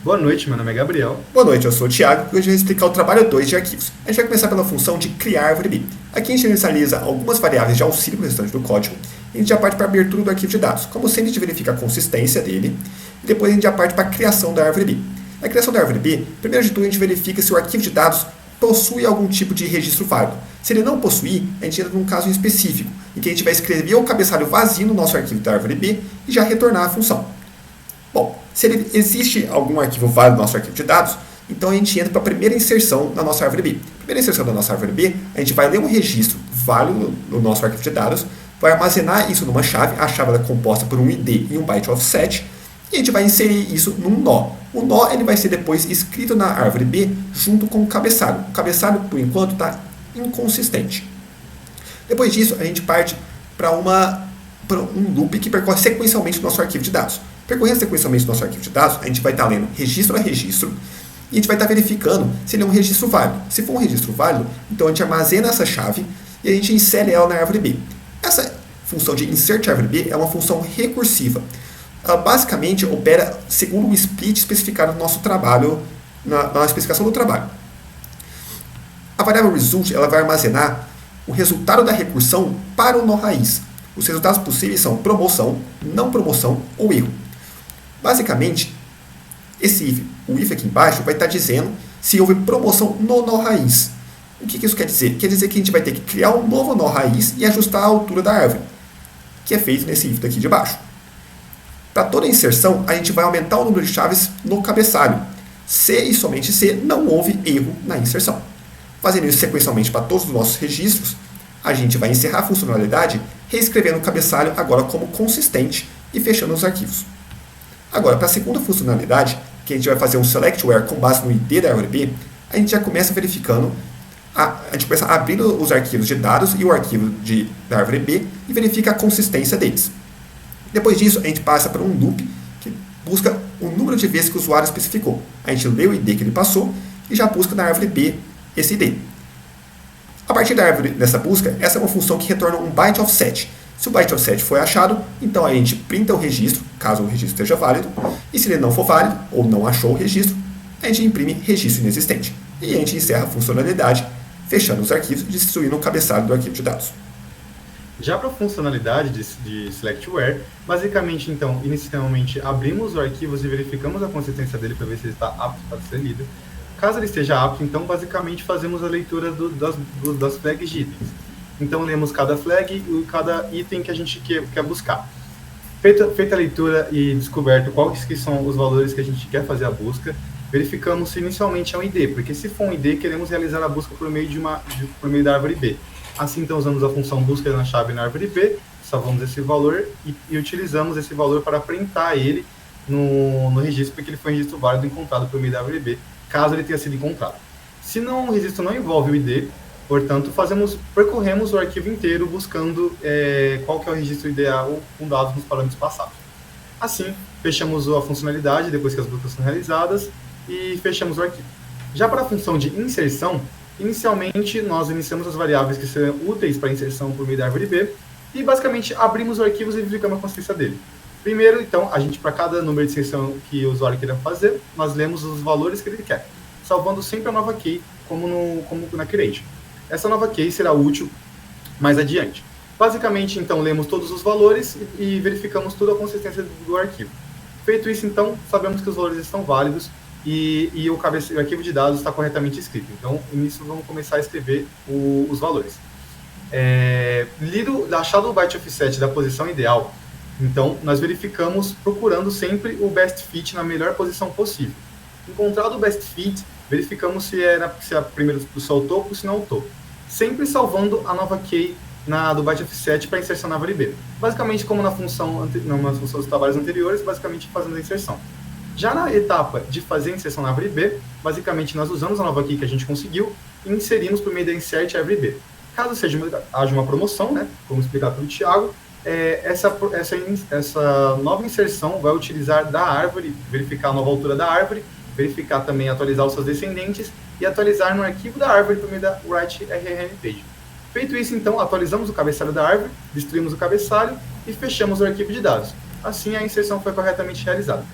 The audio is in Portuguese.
Boa noite, meu nome é Gabriel. Boa noite, eu sou o Thiago e hoje eu vou explicar o trabalho 2 de arquivos. A gente vai começar pela função de criar árvore B. Aqui a gente inicializa algumas variáveis de auxílio para o restante do código e a gente já parte para a abertura do arquivo de dados. Como sempre, a gente verifica a consistência dele e depois a gente já parte para a criação da árvore B. Na criação da árvore B, primeiro de tudo a gente verifica se o arquivo de dados possui algum tipo de registro válido. Se ele não possuir, a gente entra num caso específico, em que a gente vai escrever o cabeçalho vazio no nosso arquivo da árvore B e já retornar a função. Bom, se existe algum arquivo válido no nosso arquivo de dados, então a gente entra para a primeira inserção na nossa árvore B. Primeira inserção da nossa árvore B, a gente vai ler um registro válido no nosso arquivo de dados, vai armazenar isso numa chave, a chave é composta por um ID e um byte offset, e a gente vai inserir isso num nó. O nó ele vai ser depois escrito na árvore B junto com o cabeçalho. O cabeçalho, por enquanto, está inconsistente. Depois disso, a gente parte para um loop que percorre sequencialmente o nosso arquivo de dados. Percorrendo sequencialmente o nosso arquivo de dados, a gente vai estar lendo registro a registro e a gente vai estar verificando se ele é um registro válido. Se for um registro válido, então a gente armazena essa chave e a gente insere ela na árvore B. Essa função de insert árvore B é uma função recursiva. Ela basicamente opera segundo o split especificado no nosso trabalho, na especificação do trabalho. A variável result ela vai armazenar o resultado da recursão para o nó raiz. Os resultados possíveis são promoção, não promoção ou erro. Basicamente, o if aqui embaixo vai estar dizendo se houve promoção no nó raiz. O que isso quer dizer? Quer dizer que a gente vai ter que criar um novo nó raiz e ajustar a altura da árvore, que é feito nesse if daqui de baixo. Para toda inserção, a gente vai aumentar o número de chaves no cabeçalho. Se e somente se não houve erro na inserção. Fazendo isso sequencialmente para todos os nossos registros, a gente vai encerrar a funcionalidade reescrevendo o cabeçalho agora como consistente e fechando os arquivos. Agora, para a segunda funcionalidade, que a gente vai fazer um select where com base no ID da árvore B, a gente já começa verificando, a gente começa abrindo os arquivos de dados e o arquivo da árvore B e verifica a consistência deles. Depois disso, a gente passa para um loop que busca o número de vezes que o usuário especificou. A gente lê o ID que ele passou e já busca na árvore B esse ID. A partir dessa busca, essa é uma função que retorna um byte offset. Se o byte offset foi achado, então a gente printa o registro, caso o registro esteja válido, e se ele não for válido, ou não achou o registro, a gente imprime registro inexistente. E a gente encerra a funcionalidade, fechando os arquivos e destruindo o cabeçalho do arquivo de dados. Já para a funcionalidade de select where, basicamente, então, inicialmente abrimos os arquivos e verificamos a consistência dele para ver se ele está apto para ser lido. Caso ele esteja apto, então, basicamente, fazemos a leitura das flags de itens. Então, lemos cada flag e cada item que a gente quer buscar. Feita a leitura e descoberto quais que são os valores que a gente quer fazer a busca, verificamos se inicialmente é um ID, porque se for um ID, queremos realizar a busca por meio da árvore B. Assim, então, usamos a função busca na chave na árvore B, salvamos esse valor e utilizamos esse valor para printar ele no registro, porque ele foi um registro válido encontrado por meio da árvore B, caso ele tenha sido encontrado. Se o registro não envolve o ID, portanto, percorremos o arquivo inteiro buscando qual que é o registro ideal com dados nos parâmetros passados. Assim, fechamos a funcionalidade depois que as buscas são realizadas e fechamos o arquivo. Já para a função de inserção, inicialmente nós iniciamos as variáveis que serão úteis para inserção por meio da árvore B e basicamente abrimos os arquivos e verificamos a consistência dele. Primeiro, então, para cada número de inserção que o usuário queira fazer, nós lemos os valores que ele quer, salvando sempre a nova key como na create. Essa nova key será útil mais adiante. Basicamente, então, lemos todos os valores e verificamos toda a consistência do arquivo. Feito isso, então, sabemos que os valores estão válidos e o arquivo de dados está corretamente escrito. Então, nisso, vamos começar a escrever os valores. Achado o byte offset da posição ideal, então, nós verificamos procurando sempre o best fit na melhor posição possível. Encontrado o best fit, verificamos se a primeira posição é o topo ou se não é o topo. Sempre salvando a nova key do byte offset para inserção na árvore B. Basicamente, como na função dos trabalhos anteriores, basicamente fazendo a inserção. Já na etapa de fazer a inserção na árvore B, basicamente nós usamos a nova key que a gente conseguiu e inserimos por meio da insert árvore B. Caso haja uma promoção, né, como explicado pelo Thiago, essa nova inserção vai utilizar da árvore, verificar a nova altura da árvore, verificar também, atualizar os seus descendentes e atualizar no arquivo da árvore por meio da write-rrn page. Feito isso, então, atualizamos o cabeçalho da árvore, destruímos o cabeçalho e fechamos o arquivo de dados. Assim, a inserção foi corretamente realizada.